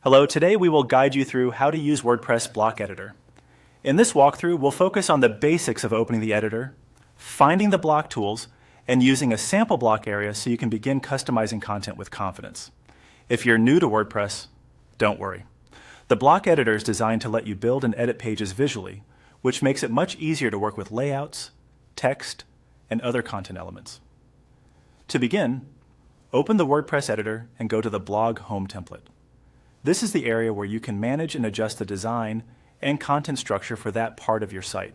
Hello, today we will guide you through how to use WordPress block editor. In this walkthrough, we'll focus on the basics of opening the editor, finding the block tools, and using a sample block area so you can begin customizing content with confidence. If you're new to WordPress, don't worry. The block editor is designed to let you build and edit pages visually, which makes it much easier to work with layouts, text, and other content elements. To begin, open the WordPress editor and go to the blog home template. This is the area where you can manage and adjust the design and content structure for that part of your site.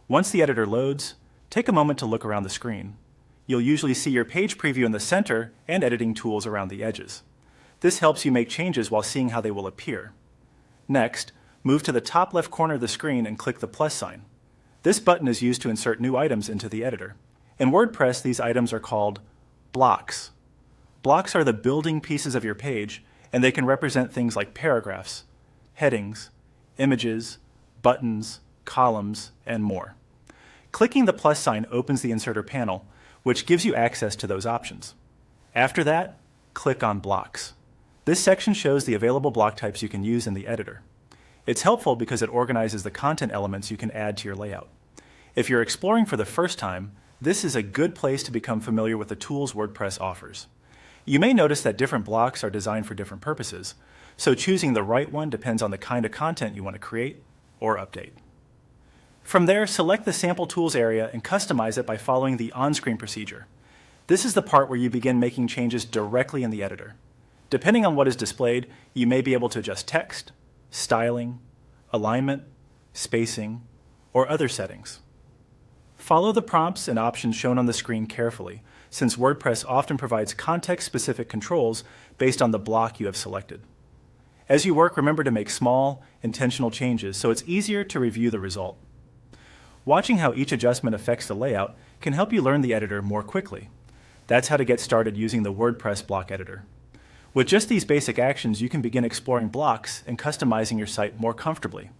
Once the editor loads, take a moment to look around the screen. You'll usually see your page preview in the center and editing tools around the edges. This helps you make changes while seeing how they will appear. Next, move to the top left corner of the screen and click the plus sign. This button is used to insert new items into the editor. In WordPress, these items are called blocks. Blocks are the building pieces of your page, and they can represent things like paragraphs, headings, images, buttons, columns, and more. Clicking the plus sign opens the inserter panel, which gives you access to those options. After that, click on Blocks. This section shows the available block types you can use in the editor. It's helpful because it organizes the content elements you can add to your layout. If you're exploring for the first time, this is a good place to become familiar with the tools WordPress offers. You may notice that different blocks are designed for different purposes, so choosing the right one depends on the kind of content you want to create or update. From there, select the Sample Tools area and customize it by following the on-screen procedure. This is the part where you begin making changes directly in the editor. Depending on what is displayed, you may be able to adjust text, styling, alignment, spacing, or other settings. Follow the prompts and options shown on the screen carefully, since WordPress often provides context-specific controls based on the block you have selected. As you work, remember to make small, intentional changes so it's easier to review the result. Watching how each adjustment affects the layout can help you learn the editor more quickly. That's how to get started using the WordPress block editor. With just these basic actions, you can begin exploring blocks and customizing your site more comfortably.